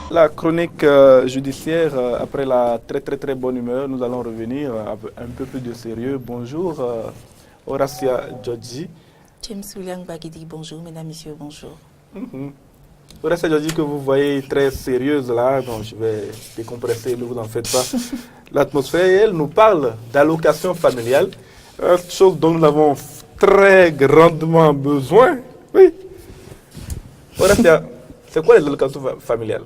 La chronique judiciaire, après la très bonne humeur, nous allons revenir avec un peu plus de sérieux. Bonjour, Horacia Djodji. James William Bagidi, bonjour, mesdames, messieurs, bonjour. Horacia Djodji, que vous voyez très sérieuse là, donc je vais décompresser, ne vous en faites pas. L'atmosphère, elle nous parle d'allocation familiale, chose dont nous avons très grandement besoin. Oui. Horacia, c'est quoi les allocations familiales?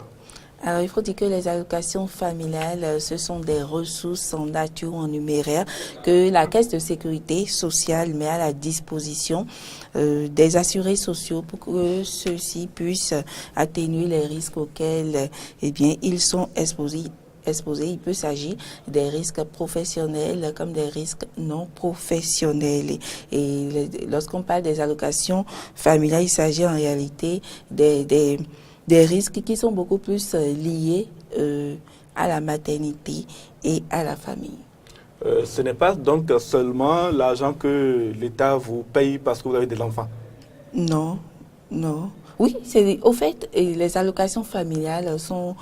Alors, il faut dire que les allocations familiales, ce sont des ressources en nature ou en numéraire que la Caisse de sécurité sociale met à la disposition des assurés sociaux pour que ceux-ci puissent atténuer les risques auxquels ils sont exposés. Il peut s'agir des risques professionnels comme des risques non professionnels. Et lorsqu'on parle des allocations familiales, il s'agit en réalité des risques qui sont beaucoup plus liés à la maternité et à la famille. Ce n'est pas donc seulement l'argent que l'État vous paye parce que vous avez des enfants. Non. Oui, au fait, les allocations familiales sont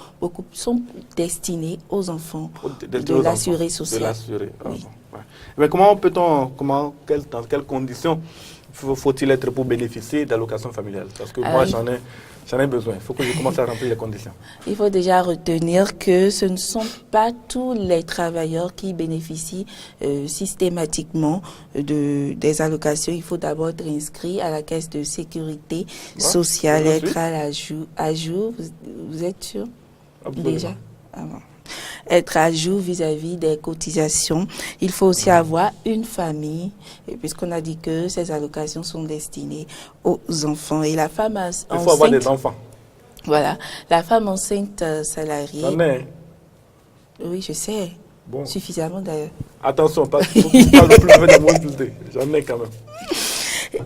destinées aux enfants de l'assuré social. De l'assuré. Oui. Ouais. Mais dans quelles conditions faut-il être pour bénéficier d'allocations familiales? Parce que moi, j'en ai besoin. Il faut que je commence à remplir les conditions. Il faut déjà retenir que ce ne sont pas tous les travailleurs qui bénéficient systématiquement des allocations. Il faut d'abord être inscrit à la caisse de sécurité sociale, être à jour. Vous êtes sûr? Absolument. Déjà? Ah bon. Être à jour vis-à-vis des cotisations. Il faut aussi avoir une famille, puisqu'on a dit que ces allocations sont destinées aux enfants. Et la femme enceinte... Il faut avoir des enfants. Voilà. La femme enceinte salariée... J'en ai. Oui, je sais. Bon. Suffisamment d'ailleurs. Attention, pas le plus de moi. J'en ai quand même.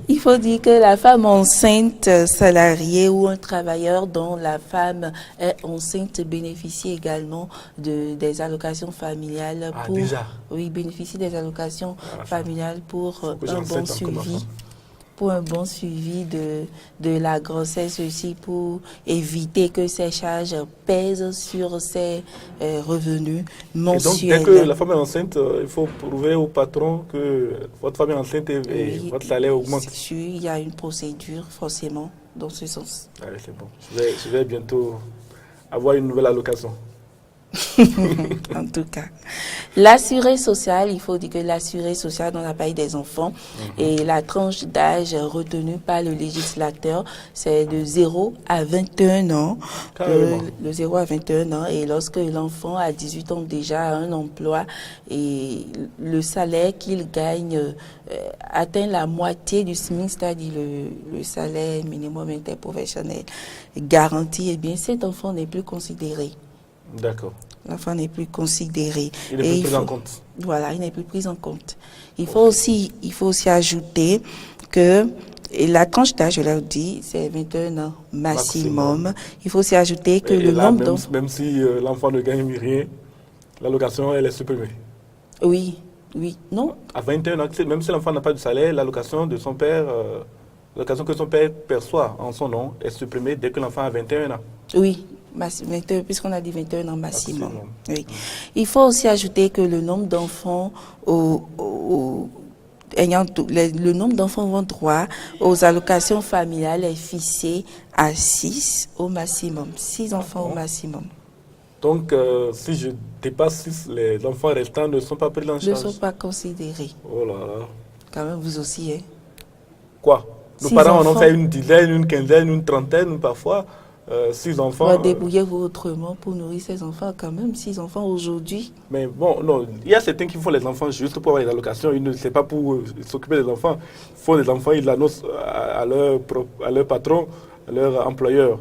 Il faut dire que la femme enceinte salariée ou un travailleur dont la femme est enceinte bénéficie également des allocations familiales déjà. Oui, bénéficie des allocations familiales pour un bon suivi. Pour un bon suivi de la grossesse aussi, pour éviter que ces charges pèsent sur ses revenus mensuels. Et donc, dès que la femme est enceinte, il faut prouver au patron que votre femme est enceinte et votre salaire augmente. Il y a une procédure forcément dans ce sens. Allez, c'est bon. Je vais bientôt avoir une nouvelle allocation. En tout cas, l'assuré social, il faut dire que l'assuré social dans la paye des enfants et la tranche d'âge retenue par le législateur, c'est de 0 à 21 ans. De 0 à 21 ans, et lorsque l'enfant a 18 ans déjà a un emploi et le salaire qu'il gagne atteint la moitié du SMIC, c'est-à-dire le salaire minimum interprofessionnel garanti, eh bien cet enfant n'est plus considéré. D'accord. L'enfant n'est plus considéré. Il n'est plus pris en compte. Voilà, il n'est plus pris en compte. Il faut aussi ajouter que la tranche d'âge, je l'ai dit, c'est 21 ans maximum. Il faut aussi ajouter que le nombre d'enfants... Même si l'enfant ne gagne rien, l'allocation, elle est supprimée. Oui, non. À 21 ans, même si l'enfant n'a pas de salaire, l'allocation de son père... l'allocation que son père perçoit en son nom est supprimée dès que l'enfant a 21 ans. Oui, puisqu'on a dit 21 ans maximum. Oui. Il faut aussi ajouter que le nombre d'enfants le nombre d'enfants ayant droit aux allocations familiales est fixé à 6 au maximum. 6 enfants au maximum. Donc, si je dépasse 6, les enfants restants ne sont pas pris en charge. Ne sont pas considérés. Oh là là. Quand même, vous aussi, hein. Quoi? Nos parents en ont fait une dizaine, une quinzaine, une trentaine parfois. 6 enfants. Débrouillez-vous autrement pour nourrir ces enfants quand même, 6 enfants aujourd'hui. Mais bon, non, il y a certains qui font les enfants juste pour avoir les allocations. Ils ne savent pas pour s'occuper des enfants. Ils font les enfants, ils l'annoncent à leur patron, à leur employeur.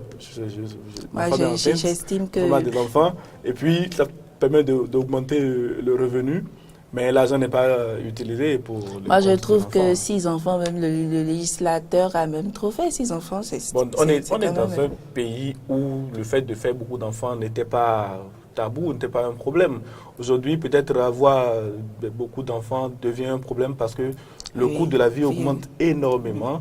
J'estime que... On a des enfants et puis ça permet d'augmenter le revenu. Mais l'argent n'est pas utilisé pour... Moi, je trouve que 6 enfants, même le législateur a même trop fait 6 enfants. On est dans un pays où le fait de faire beaucoup d'enfants n'était pas tabou, n'était pas un problème. Aujourd'hui, peut-être avoir beaucoup d'enfants devient un problème parce que le coût de la vie augmente énormément.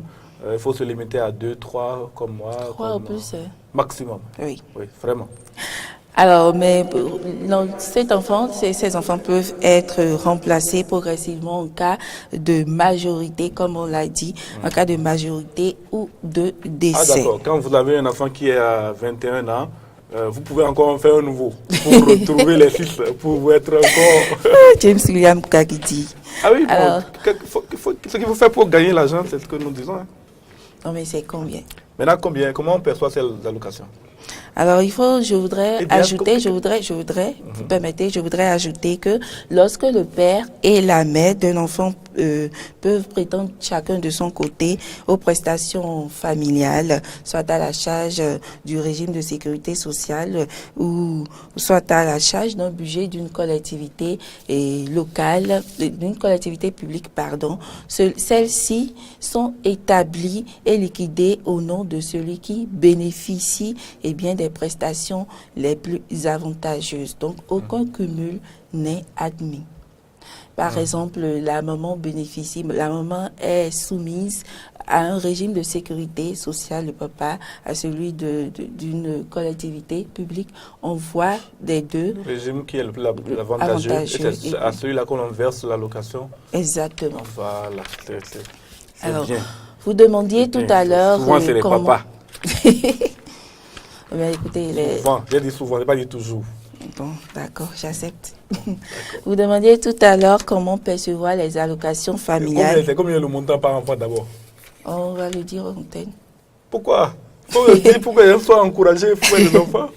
Il faut se limiter à 2, 3 comme moi. 3 ou plus. Maximum. Oui. Oui, vraiment. Alors, mais ces enfants peuvent être remplacés progressivement en cas de majorité, comme on l'a dit, en cas de majorité ou de décès. Ah d'accord, quand vous avez un enfant qui est à 21 ans, vous pouvez encore en faire un nouveau pour retrouver les 6, pour être encore... James William Kakiti. Ah oui, alors, ce qu'il faut faire pour gagner l'argent, c'est ce que nous disons. Hein. Non mais c'est combien? Maintenant, comment on perçoit ces allocations? Alors, je voudrais ajouter que lorsque le père et la mère d'un enfant peuvent prétendre chacun de son côté aux prestations familiales, soit à la charge du régime de sécurité sociale ou soit à la charge d'un budget d'une collectivité locale, d'une collectivité publique, pardon, celles-ci sont établies et liquidées au nom de celui qui bénéficie bien des prestations les plus avantageuses. Donc, aucun cumul n'est admis. Par exemple, la maman est soumise à un régime de sécurité sociale, le papa à celui d'une collectivité publique. On voit des deux. Le régime qui est le plus avantageux, c'est à celui-là qu'on verse l'allocation. Exactement. Voilà, c'est alors, bien. Vous demandiez tout à l'heure... Souvent, c'est les papas. Mais écoutez, souvent, j'ai dit souvent, je n'ai pas dit toujours. Bon, d'accord, j'accepte. Vous demandiez tout à l'heure comment percevoir les allocations familiales. C'est combien le montant par enfant d'abord? On va le dire en antenne. Pourquoi? Il faut le dire pour qu'ils soient encouragés pour les enfants.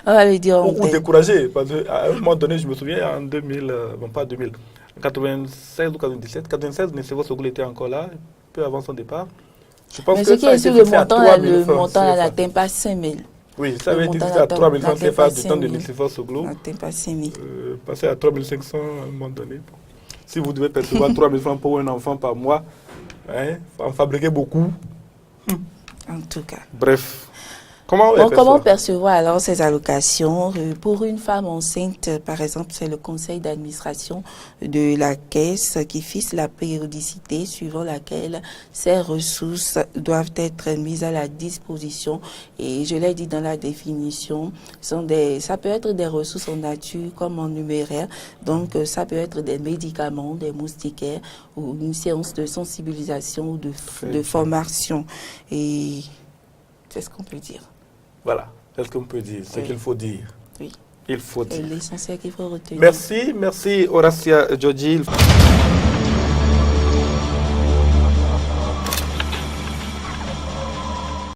On va le dire en antenne. Ou découragés. Parce qu'à un moment donné, je me souviens, en 2000, bon pas 2000, en 96 ou 97, 96, mais c'est votre était encore là, peu avant son départ. Je pense mais que ce qui est sur le montant n'atteint pas 5 000. Oui, ça avait été fixé à 3 000 francs CFA du temps de Lucifer Soglo. N'atteint pas 5 000. Passer à 3 500 à un moment donné. Si vous devez percevoir 3 000 francs pour un enfant par mois, il faut en fabriquer beaucoup. En tout cas. Bref. Comment percevoir alors ces allocations? Pour une femme enceinte, par exemple, c'est le conseil d'administration de la caisse qui fixe la périodicité suivant laquelle ces ressources doivent être mises à la disposition. Et je l'ai dit dans la définition, ça peut être des ressources en nature comme en numéraire. Donc, ça peut être des médicaments, des moustiquaires ou une séance de sensibilisation ou de formation. Et c'est ce qu'on peut dire. Voilà, c'est ce qu'on peut dire, ce qu'il faut dire. Oui. Il faut dire. Et l'essentiel qu'il faut retenir. Merci Horacia Djodji.